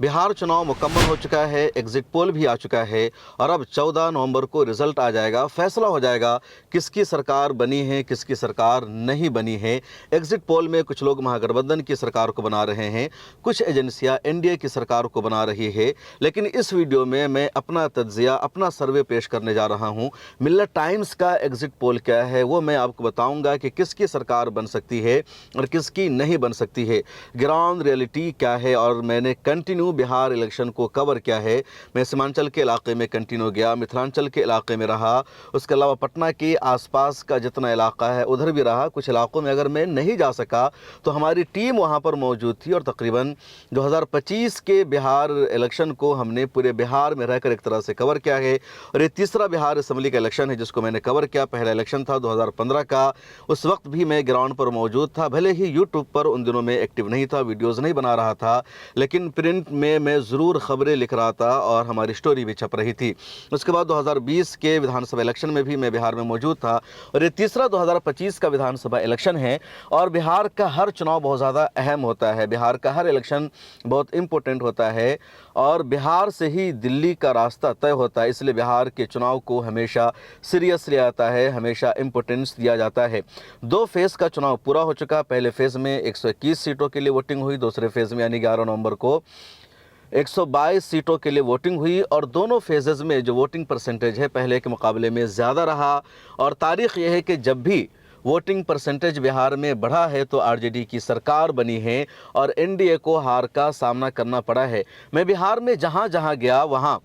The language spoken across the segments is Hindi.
बिहार चुनाव मुकम्मल हो चुका है, एग्जिट पोल भी आ चुका है और अब 14 नवंबर को रिजल्ट आ जाएगा, फैसला हो जाएगा किसकी सरकार बनी है, किसकी सरकार नहीं बनी है। एग्जिट पोल में कुछ लोग महागठबंधन की सरकार को बना रहे हैं, कुछ एजेंसियां एनडीए की सरकार को बना रही है। लेकिन इस वीडियो में मैं अपना तज्जिया, अपना सर्वे पेश करने जा रहा हूँ। मिल्लत टाइम्स का एग्जिट पोल क्या है वो मैं आपको बताऊँगा कि किसकी सरकार बन सकती है और किसकी नहीं बन सकती है। ग्राउंड रियलिटी क्या है और मैंने कंटिन्यू बिहार इलेक्शन को कवर किया है। मैं सीमांचल के इलाके में कंटिन्यू गया, मिथिलांचल के इलाके में रहा, उसके अलावा पटना के आसपास का जितना इलाका है उधर भी रहा। कुछ इलाकों में अगर मैं नहीं जा सका तो हमारी टीम वहां पर मौजूद थी और तकरीबन 2025 के बिहार इलेक्शन को हमने पूरे बिहार में रहकर एक तरह से कवर किया है। और ये तीसरा बिहार असेंबली का इलेक्शन है जिसको मैंने कवर किया। पहला इलेक्शन था 2015 का, उस वक्त भी मैं ग्राउंड पर मौजूद था। भले ही यूट्यूब पर उन दिनों में एक्टिव नहीं था, वीडियोज़ नहीं बना रहा था, लेकिन प्रिंट में मैं ज़रूर खबरें लिख रहा था और हमारी स्टोरी भी छप रही थी। उसके बाद 2020 के विधानसभा इलेक्शन में भी मैं बिहार में मौजूद था और ये तीसरा 2025 का विधानसभा इलेक्शन है। और बिहार का हर चुनाव बहुत ज़्यादा अहम होता है, बिहार का हर इलेक्शन बहुत इम्पोर्टेंट होता है और बिहार से ही दिल्ली का रास्ता तय होता है। इसलिए बिहार के चुनाव को हमेशा सीरियस लिया जाता है, हमेशा इम्पोर्टेंस दिया जाता है। 2 फेज़ का चुनाव पूरा हो चुका। पहले फेज़ में 121 सीटों के लिए वोटिंग हुई, दूसरे फेज़ में यानी 11 नवंबर को 122 सीटों के लिए वोटिंग हुई और दोनों फेजेज़ में जो वोटिंग परसेंटेज है पहले के मुकाबले में ज़्यादा रहा। और तारीख़ यह है कि जब भी वोटिंग परसेंटेज बिहार में बढ़ा है तो आरजेडी की सरकार बनी है और एनडीए को हार का सामना करना पड़ा है। मैं बिहार में जहाँ जहाँ गया वहाँ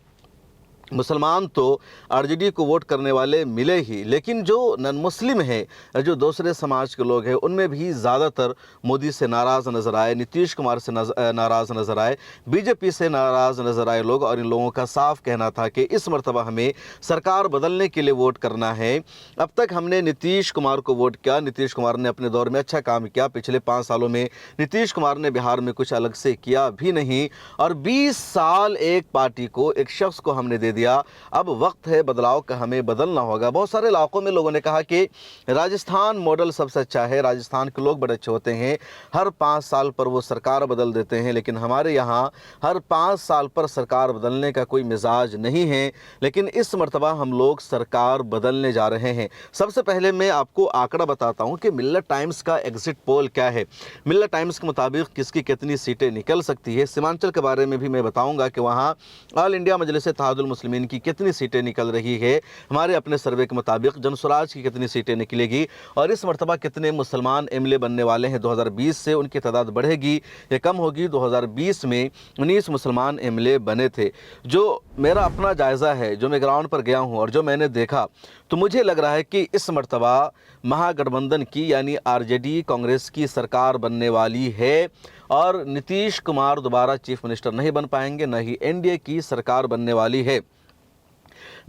मुसलमान तो आरजेडी को वोट करने वाले मिले ही, लेकिन जो नन मुस्लिम हैं, जो दूसरे समाज के लोग हैं, उनमें भी ज़्यादातर मोदी से नाराज़ नज़र आए, नीतीश कुमार से नाराज़ नज़र आए, बीजेपी से नाराज़ नज़र आए लोग। और इन लोगों का साफ कहना था कि इस मरतबा हमें सरकार बदलने के लिए वोट करना है। अब तक हमने नीतीश कुमार को वोट किया, नीतीश कुमार ने अपने दौर में अच्छा काम किया। पिछले 5 सालों में नीतीश कुमार ने बिहार में कुछ अलग से किया भी नहीं और 20 साल एक पार्टी को, एक शख्स को हमने दे दिया। अब वक्त है बदलाव का, हमें बदलना होगा। बहुत सारे इलाकों में लोगों ने कहा कि राजस्थान मॉडल सबसे अच्छा है, राजस्थान के लोग बड़े अच्छे होते हैं, हर 5 साल पर वो सरकार बदल देते हैं। लेकिन हमारे यहाँ हर 5 साल पर सरकार बदलने का कोई मिजाज नहीं है। लेकिन इस मरतबा हम लोग सरकार बदलने जा रहे हैं। सबसे पहले मैं आपको आंकड़ा बताता हूँ कि मिल्लत टाइम्स का एग्जिट पोल क्या है। मिल्लत टाइम्स के मुताबिक किसकी कितनी सीटें निकल सकती है। सीमांचल के बारे में भी मैं बताऊँगा कि वहाँ ऑल इंडिया मजलिस इत्तेहादुल मुस्लिमीन की कितनी सीटें निकल रही है। हमारे अपने सर्वे के मुताबिक जनसुराज की कितनी सीटें निकलेगी और इस मरतबा कितने मुसलमान एमएलए बनने वाले हैं। 2020 से उनकी तादाद बढ़ेगी या कम होगी। 2020 में 19 मुसलमान एमएलए बने थे। जो मेरा अपना जायज़ा है, जो मैं ग्राउंड पर गया हूँ और जो मैंने देखा, तो मुझे लग रहा है कि इस मरतबा महागठबंधन की यानी आरजेडी कांग्रेस की सरकार बनने वाली है और नीतीश कुमार दोबारा चीफ मिनिस्टर नहीं बन पाएंगे, न ही एनडीए की सरकार बनने वाली है।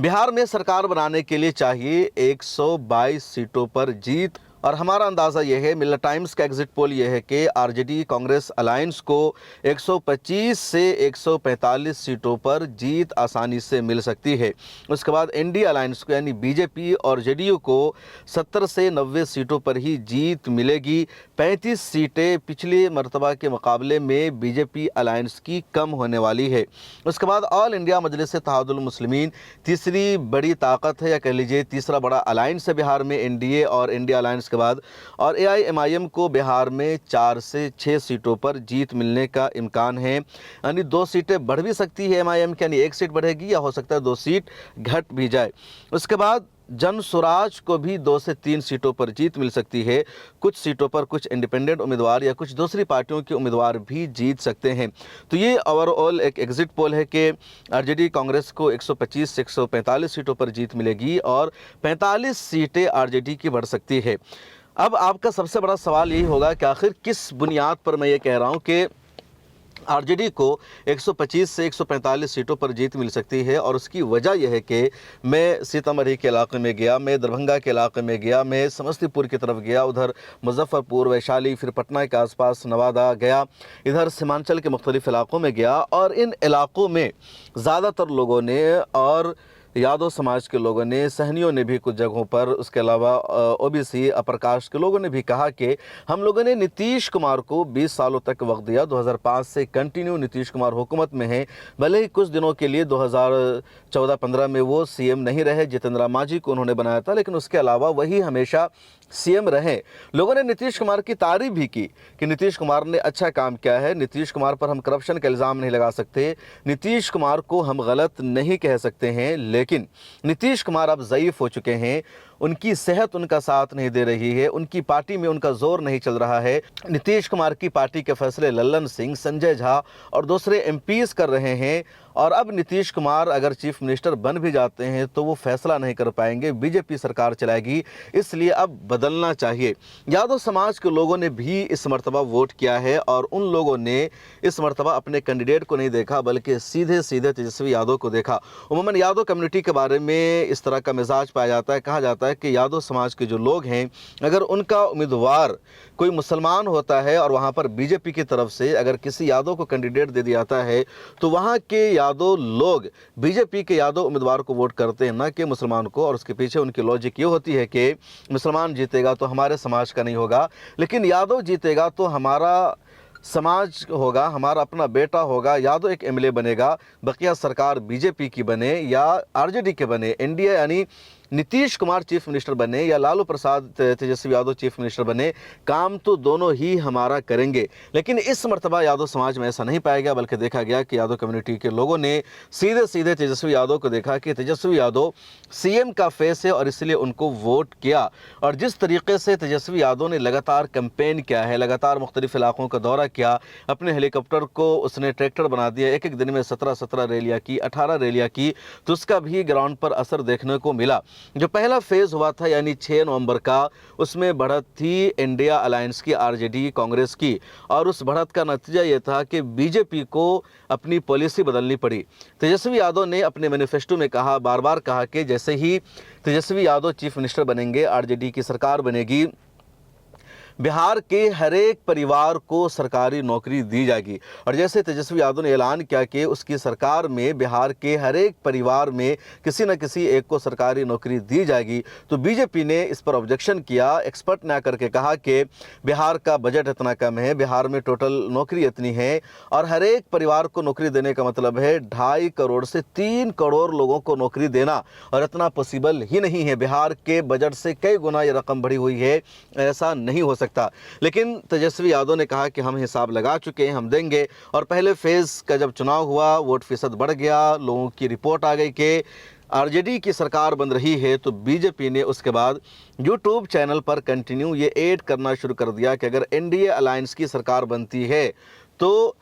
बिहार में सरकार बनाने के लिए चाहिए 122 सीटों पर जीत और हमारा अंदाज़ा यह है, मिल्लत टाइम्स का एग्जिट पोल यह है कि आरजेडी कांग्रेस अलायंस को 125 से 145 सीटों पर जीत आसानी से मिल सकती है। उसके बाद एनडीए अलायंस को यानी बीजेपी और जेडीयू को 70 से 90 सीटों पर ही जीत मिलेगी। 35 सीटें पिछले मरतबा के मुकाबले में बीजेपी अलायंस की कम होने वाली है। उसके बाद ऑल इंडिया मजलिस इत्तेहादुल मुस्लिमीन तीसरी बड़ी ताकत है या कह लीजिए तीसरा बड़ा अलायंस है बिहार में, एनडीए और एनडीए अलायंस के बाद। और एआईएमआईएम को बिहार में 4 से 6 सीटों पर जीत मिलने का इम्कान है, यानी 2 सीटें बढ़ भी सकती है एमआईएम की, यानी 1 सीट बढ़ेगी या हो सकता है 2 सीट घट भी जाए। उसके बाद जन स्वराज को भी 2 से 3 सीटों पर जीत मिल सकती है। कुछ सीटों पर कुछ इंडिपेंडेंट उम्मीदवार या कुछ दूसरी पार्टियों के उम्मीदवार भी जीत सकते हैं। तो ये ओवरऑल एक एग्जिट पोल है कि आरजेडी कांग्रेस को 125 से 145 सीटों पर जीत मिलेगी और 45 सीटें आरजेडी की बढ़ सकती है। अब आपका सबसे बड़ा सवाल यही होगा कि आखिर किस बुनियाद पर मैं ये कह रहा हूँ कि आरजेडी को 125 से 145 सीटों पर जीत मिल सकती है। और उसकी वजह यह है कि मैं सीतामढ़ी के इलाके में गया, मैं दरभंगा के इलाके में गया, मैं समस्तीपुर की तरफ गया, उधर मुजफ्फरपुर, वैशाली, फिर पटना के आसपास नवादा गया, इधर सीमांचल के मुख्तलिफ इलाकों में गया और इन इलाकों में ज़्यादातर लोगों ने और यादव समाज के लोगों ने, सहनियों ने भी कुछ जगहों पर, उसके अलावा ओबीसी अपर कास्ट के लोगों ने भी कहा कि हम लोगों ने नीतीश कुमार को 20 सालों तक वक्त दिया। 2005 से कंटिन्यू नीतीश कुमार हुकूमत में है। भले ही कुछ दिनों के लिए 2014-15 में वो सीएम नहीं रहे, जितेंद्र मांझी को उन्होंने बनाया था, लेकिन उसके अलावा वही हमेशा सीएम रहे। लोगों ने नीतीश कुमार की तारीफ भी की कि नीतीश कुमार ने अच्छा काम किया है। नीतीश कुमार पर हम करप्शन का इल्ज़ाम नहीं लगा सकते, नीतीश कुमार को हम गलत नहीं कह सकते हैं, लेकिन नीतीश कुमार अब ज़ईफ़ हो चुके हैं, उनकी सेहत उनका साथ नहीं दे रही है, उनकी पार्टी में उनका जोर नहीं चल रहा है। नीतीश कुमार की पार्टी के फैसले लल्लन सिंह, संजय झा और दूसरे एमपीज कर रहे हैं, और अब नीतीश कुमार अगर चीफ मिनिस्टर बन भी जाते हैं तो वो फैसला नहीं कर पाएंगे, बीजेपी सरकार चलाएगी, इसलिए अब बदलना चाहिए। यादव समाज के लोगों ने भी इस मर्तबा वोट किया है और उन लोगों ने इस मर्तबा अपने कैंडिडेट को नहीं देखा, बल्कि सीधे सीधे तेजस्वी यादव को देखा। उमूमन यादव कम्युनिटी के बारे में इस तरह का मिजाज पाया जाता है, कहा जाता है कि यादव समाज के जो लोग हैं, अगर उनका उम्मीदवार कोई मुसलमान होता है और वहाँ पर बीजेपी की तरफ से अगर किसी यादव को कैंडिडेट दे दिया जाता है तो वहाँ के यादव लोग बीजेपी के यादव उम्मीदवार को वोट करते हैं, ना कि मुसलमान को। और उसके पीछे उनकी लॉजिक ये होती है कि मुसलमान जीतेगा तो हमारे समाज का नहीं होगा, लेकिन यादव जीतेगा तो हमारा समाज होगा, हमारा अपना बेटा होगा, यादव एक एमएलए बनेगा, बकिया सरकार बीजेपी की बने या आरजेडी के बने, एनडीए यानी नीतीश कुमार चीफ मिनिस्टर बने या लालू प्रसाद तेजस्वी यादव चीफ मिनिस्टर बने, काम तो दोनों ही हमारा करेंगे। लेकिन इस मर्तबा यादव समाज में ऐसा नहीं पाया गया, बल्कि देखा गया कि यादव कम्युनिटी के लोगों ने सीधे सीधे तेजस्वी यादव को देखा कि तेजस्वी यादव सीएम का फेस है और इसलिए उनको वोट किया। और जिस तरीके से तेजस्वी यादव ने लगातार कैंपेन किया है, लगातार मुख्तलिफ इलाकों का दौरा किया, अपने हेलीकॉप्टर को उसने ट्रैक्टर बना दिया, एक एक दिन में 17 रैलियाँ की, 18 रैलियाँ की, तो उसका भी ग्राउंड पर असर देखने को मिला। जो पहला फेज हुआ था यानी 6 नवंबर का, उसमें बढ़त थी इंडिया अलायंस की, आरजेडी कांग्रेस की, और उस बढ़त का नतीजा ये था कि बीजेपी को अपनी पॉलिसी बदलनी पड़ी। तेजस्वी यादव ने अपने मैनिफेस्टो में कहा, बार बार कहा कि जैसे ही तेजस्वी यादव चीफ मिनिस्टर बनेंगे, आरजेडी की सरकार बनेगी, बिहार के हर एक परिवार को सरकारी नौकरी दी जाएगी। और जैसे तेजस्वी यादव ने ऐलान किया कि उसकी सरकार में बिहार के हर एक परिवार में किसी न किसी एक को सरकारी नौकरी दी जाएगी, तो बीजेपी ने इस पर ऑब्जेक्शन किया। एक्सपर्ट ने आकर के कहा कि बिहार का बजट इतना कम है, बिहार में टोटल नौकरी इतनी है, और हर एक परिवार को नौकरी देने का मतलब है 2.5 करोड़ से 3 करोड़ लोगों को नौकरी देना, और इतना पॉसिबल ही नहीं है। बिहार के बजट से कई गुना ये रकम बढ़ी हुई है, ऐसा नहीं हो सकता। लेकिन तेजस्वी यादव ने कहा कि हम हिसाब लगा चुके हैं, हम देंगे। और पहले फेज का जब चुनाव हुआ, वोट फीसद बढ़ गया, लोगों की रिपोर्ट आ गई कि आरजेडी की सरकार बन रही है, तो बीजेपी ने उसके बाद यूट्यूब चैनल पर कंटिन्यू ये ऐड करना शुरू कर दिया कि अगर एनडीए अलायंस की सरकार बनती है तो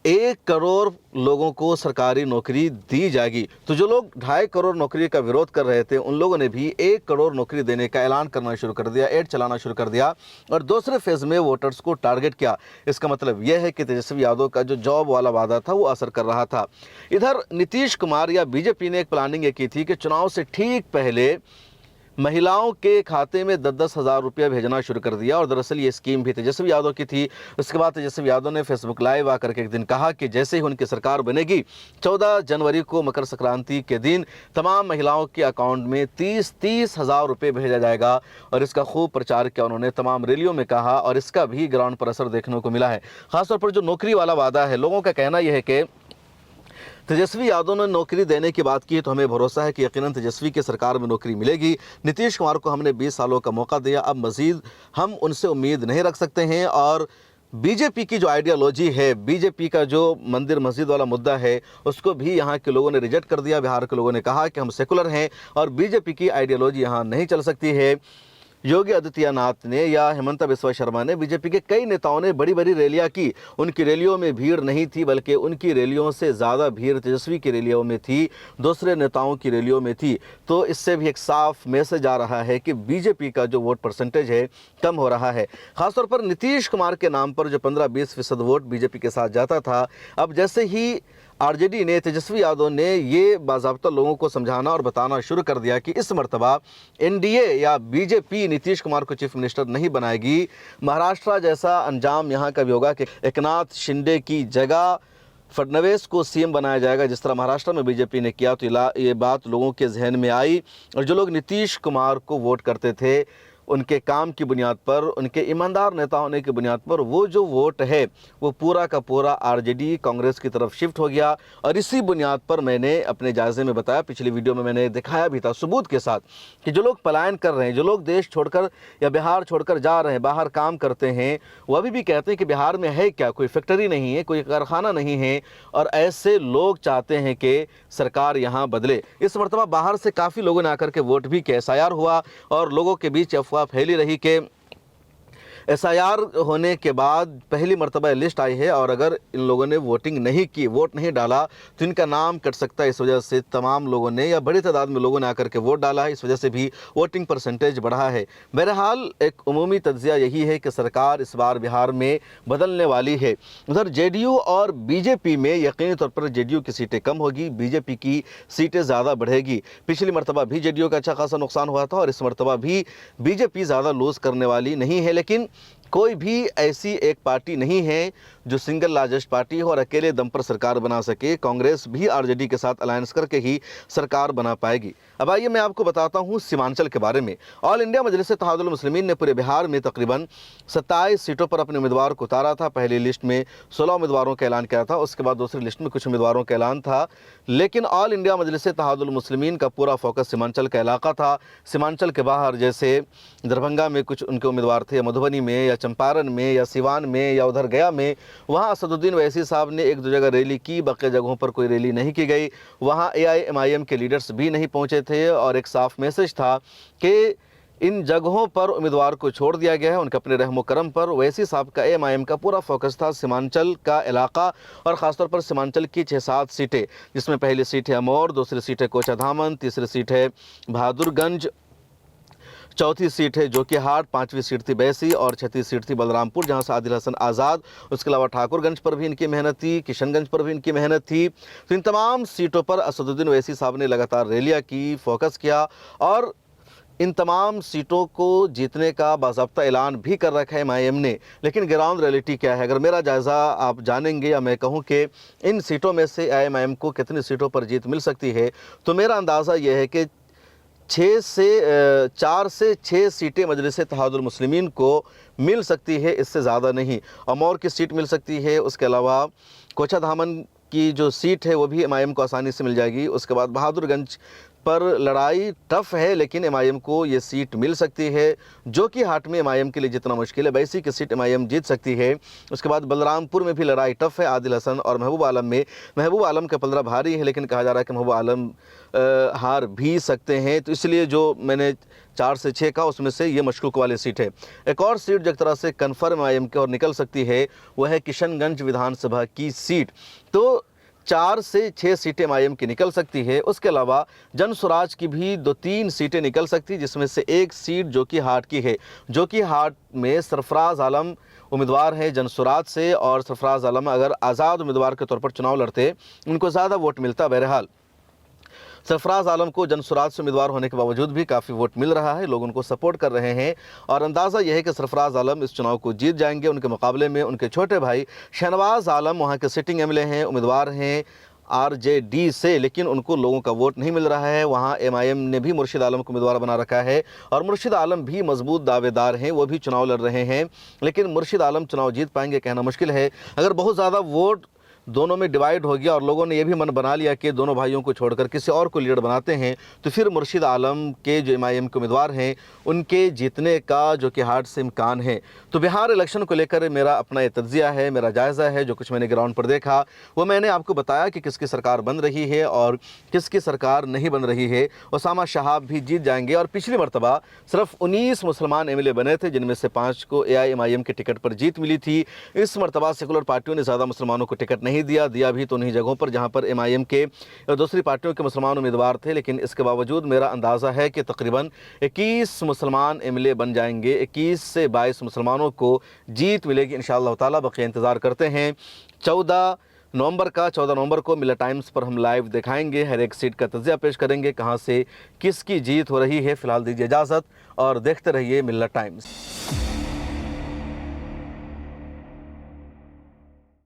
1 करोड़ लोगों को सरकारी नौकरी दी जाएगी। तो जो लोग 2.5 करोड़ नौकरी का विरोध कर रहे थे, उन लोगों ने भी 1 करोड़ नौकरी देने का ऐलान करना शुरू कर दिया, ऐड चलाना शुरू कर दिया, और दूसरे फेज में वोटर्स को टारगेट किया। इसका मतलब यह है कि तेजस्वी यादव का जो जॉब वाला वादा था वो असर कर रहा था। इधर नीतीश कुमार या बीजेपी ने एक प्लानिंग ये की थी कि चुनाव से ठीक पहले महिलाओं के खाते में 10-10 हज़ार रुपया भेजना शुरू कर दिया। और दरअसल ये स्कीम भी तेजस्वी यादव की थी। उसके बाद तेजस्वी यादव ने फेसबुक लाइव आकर के एक दिन कहा कि जैसे ही उनकी सरकार बनेगी, 14 जनवरी को मकर संक्रांति के दिन तमाम महिलाओं के अकाउंट में 30-30 हज़ार रुपये भेजा जाएगा। और इसका खूब प्रचार किया उन्होंने, तमाम रैलियों में कहा, और इसका भी ग्राउंड पर असर देखने को मिला है। खासतौर पर जो नौकरी वाला वादा है, लोगों का कहना यह है कि तेजस्वी यादव ने नौकरी देने की बात की तो हमें भरोसा है कि यकीनन तेजस्वी की सरकार में नौकरी मिलेगी। नीतीश कुमार को हमने 20 सालों का मौका दिया, अब मजीद हम उनसे उम्मीद नहीं रख सकते हैं। और बीजेपी की जो आइडियोलॉजी है, बीजेपी का जो मंदिर मस्जिद वाला मुद्दा है, उसको भी यहाँ के लोगों ने रिजेक्ट कर दिया। बिहार के लोगों ने कहा कि हम सेकुलर हैं और बीजेपी की आइडियोलॉजी यहाँ नहीं चल सकती है। योगी आदित्यनाथ ने या हेमंत बिस्वा शर्मा ने, बीजेपी के कई नेताओं ने बड़ी बड़ी रैलियां की। उनकी रैलियों में भीड़ नहीं थी, बल्कि उनकी रैलियों से ज़्यादा भीड़ तेजस्वी की रैलियों में थी, दूसरे नेताओं की रैलियों में थी। तो इससे भी एक साफ मैसेज आ रहा है कि बीजेपी का जो वोट परसेंटेज है कम हो रहा है। खासतौर पर नीतीश कुमार के नाम पर जो 15-20% वोट बीजेपी के साथ जाता था, अब जैसे ही आरजेडी ने, तेजस्वी यादव ने ये बाज़ाब्ता लोगों को समझाना और बताना शुरू कर दिया कि इस मर्तबा एनडीए या बीजेपी नीतीश कुमार को चीफ मिनिस्टर नहीं बनाएगी। महाराष्ट्र जैसा अंजाम यहाँ का भी होगा कि एकनाथ शिंदे की जगह फडणवीस को सीएम बनाया जाएगा जिस तरह महाराष्ट्र में बीजेपी ने किया, तो ये बात लोगों के जहन में आई। और जो लोग नीतीश कुमार को वोट करते थे, उनके काम की बुनियाद पर, उनके ईमानदार नेता होने की बुनियाद पर, वो जो वोट है वो पूरा का पूरा आरजेडी कांग्रेस की तरफ शिफ्ट हो गया। और इसी बुनियाद पर मैंने अपने जायजे में बताया, पिछली वीडियो में मैंने दिखाया भी था सबूत के साथ, कि जो लोग पलायन कर रहे हैं, जो लोग देश छोड़कर या बिहार छोड़कर जा रहे हैं, बाहर काम करते हैं, वो अभी भी कहते हैं कि बिहार में है क्या, कोई फैक्ट्री नहीं है, कोई कारखाना नहीं है। और ऐसे लोग चाहते हैं कि सरकार यहाँ बदले। इस मरतबा बाहर से काफ़ी लोगों ने आकर के वोट भी किया, SIR हुआ और लोगों के बीच अफवाह फैली रही कि SIR होने के बाद पहली मरतबा लिस्ट आई है और अगर इन लोगों ने वोटिंग नहीं की, वोट नहीं डाला, तो इनका नाम कट सकता है। इस वजह से तमाम लोगों ने या बड़ी तादाद में लोगों ने आकर के वोट डाला है, इस वजह से भी वोटिंग परसेंटेज बढ़ा है। बहरहाल एक उमूमी तज्जिया यही है कि सरकार इस बार बिहार में बदलने वाली है। उधर JDU और BJP में यकीनी तौर पर JDU की सीटें कम होगी, BJP की सीटें ज़्यादा बढ़ेगी। पिछली मरतबा भी JDU का अच्छा खासा नुकसान हुआ था और इस मरतबा भी BJP ज़्यादा लूज़ करने वाली नहीं है। लेकिन कोई भी ऐसी एक पार्टी नहीं है जो सिंगल लार्जेस्ट पार्टी हो और अकेले दम पर सरकार बना सके। कांग्रेस भी आरजेडी के साथ अलायंस करके ही सरकार बना पाएगी। अब आइए मैं आपको बताता हूं सीमांचल के बारे में। ऑल इंडिया मजलिस इत्तेहादुल मुस्लिमीन ने पूरे बिहार में तकरीबन 27 सीटों पर अपने उम्मीदवार को उतारा था। पहली लिस्ट में 16 उम्मीदवारों का ऐलान किया था, उसके बाद दूसरी लिस्ट में कुछ उम्मीदवारों का ऐलान था। लेकिन ऑल इंडिया मजलिस इत्तेहादुल मुस्लिमीन का पूरा फोकस सीमांचल का इलाका था। सीमांचल के बाहर जैसे दरभंगा में कुछ उनके उम्मीदवार थे, मधुबनी में या चंपारण में या सिवान में या उधर गया में, वहाँ असदुद्दीन ओवैसी साहब ने एक दो जगह रैली की, बाकी जगहों पर कोई रैली नहीं की गई। वहाँ AIMIM के लीडर्स भी नहीं पहुँचे थे और एक साफ मैसेज था कि इन जगहों पर उम्मीदवार को छोड़ दिया गया है उनके अपने रहमो करम पर। ओवैसी साहब का AIMIM का पूरा फोकस था सीमांचल का इलाका और ख़ासतौर पर सीमांचल की 6-7 सीटें, जिसमें पहली सीट है अमौर, दूसरी सीट है कोचाधामन, तीसरी सीट है बहादुरगंज, चौथी सीट है जोकीहाट, 5वीं सीट थी बैसी और 6वीं सीट थी बलरामपुर जहां से आदिल हसन आज़ाद। उसके अलावा ठाकुरगंज पर भी इनकी मेहनत थी, किशनगंज पर भी इनकी मेहनत थी। तो इन तमाम सीटों पर असदुद्दीन ओवैसी साहब ने लगातार रैलियाँ की, फोकस किया और इन तमाम सीटों को जीतने का बाज़ाब्ता ऐलान भी कर रखा है MIM ने। लेकिन ग्राउंड रियलिटी क्या है, अगर मेरा जायज़ा आप जानेंगे या मैं कहूं कि इन सीटों में से MIM को कितनी सीटों पर जीत मिल सकती है, तो मेरा अंदाज़ा यह है कि 4 से 6 सीटें मजलिस इत्तेहादुल मुस्लिमीन को मिल सकती है, इससे ज़्यादा नहीं। अमौर की सीट मिल सकती है, उसके अलावा कोचाधामन की जो सीट है वो भी MIM को आसानी से मिल जाएगी। उसके बाद बहादुरगंज पर लड़ाई टफ है लेकिन MIM को ये सीट मिल सकती है। जोकीहाट में MIM के लिए जितना मुश्किल है, बैसी की सीट MIM जीत सकती है। उसके बाद बलरामपुर में भी लड़ाई टफ है, आदिल हसन और महबूब आलम में। महबूब आलम का पलड़ा भारी है लेकिन कहा जा रहा है कि महबूब आलम हार भी सकते हैं, तो इसलिए जो मैंने 4 से 6 का उसमें से ये मशकूक वाली सीट है। एक और सीट जो एक तरह से कन्फर्म MIM की और निकल सकती है वह है किशनगंज विधानसभा की सीट। तो 4 से 6 सीटें MIM की निकल सकती है। उसके अलावा जनसुराज की भी 2-3 सीटें निकल सकती, जिसमें से एक सीट जोकीहाट की है। जोकीहाट में सरफराज आलम उम्मीदवार है जनसुराज से और सरफराज आलम अगर आज़ाद उम्मीदवार के तौर पर चुनाव लड़ते उनको ज़्यादा वोट मिलता। बहरहाल सरफराज आलम को जनसुराज से उम्मीदवार होने के बावजूद भी काफ़ी वोट मिल रहा है, लोग उनको सपोर्ट कर रहे हैं और अंदाज़ा यह है कि सरफराज आलम इस चुनाव को जीत जाएंगे। उनके मुकाबले में उनके छोटे भाई शहनवाज आलम वहाँ के सिटिंग MLA हैं, उम्मीदवार हैं RJD से, लेकिन उनको लोगों का वोट नहीं मिल रहा है। वहाँ MIM ने भी मुर्शिद आलम को उम्मीदवार बना रखा है और मुर्शिद आलम भी मजबूत दावेदार हैं, वो भी चुनाव लड़ रहे हैं, लेकिन मुर्शिद आलम चुनाव जीत पाएंगे कहना मुश्किल है। अगर बहुत ज़्यादा वोट दोनों में डिवाइड हो गया और लोगों ने यह भी मन बना लिया कि दोनों भाइयों को छोड़कर किसी और को लीडर बनाते हैं, तो फिर मुर्शिद आलम के जो MIM के उम्मीदवार हैं उनके जीतने का जोकीहाट से इम्कान है। तो बिहार इलेक्शन को लेकर मेरा अपना ये तज्जिया है, मेरा जायज़ा है, जो कुछ मैंने ग्राउंड पर देखा वो मैंने आपको बताया कि किसकी सरकार बन रही है और किसकी सरकार नहीं बन रही है। उसामा शहाब भी जीत जाएंगे और पिछली मरतबा सिर्फ 19 मुसलमान MLA बने थे, जिनमें से 5 को AIMIM के टिकट पर जीत मिली थी। इस मरतबा सेकुलर पार्टियों ने ज़्यादा मुसलमानों को टिकट नहीं दिया भी तो उन्हीं जगहों पर जहां पर MIM के और दूसरी पार्टियों के मुसलमान उम्मीदवार थे। लेकिन इसके बावजूद मेरा अंदाज़ा है कि तकरीबन 21 मुसलमान MLA बन जाएंगे, 21 से 22 मुसलमानों को जीत मिलेगी इंशाअल्लाह ताला। बक़िया इंतज़ार करते हैं 14 नवंबर को मिल्लत टाइम्स पर हम लाइव दिखाएंगे, हर एक सीट का तज्जिया पेश करेंगे, कहां से किसकी जीत हो रही है। फ़िलहाल दीजिए इजाज़त और देखते रहिए मिल्लत टाइम्स।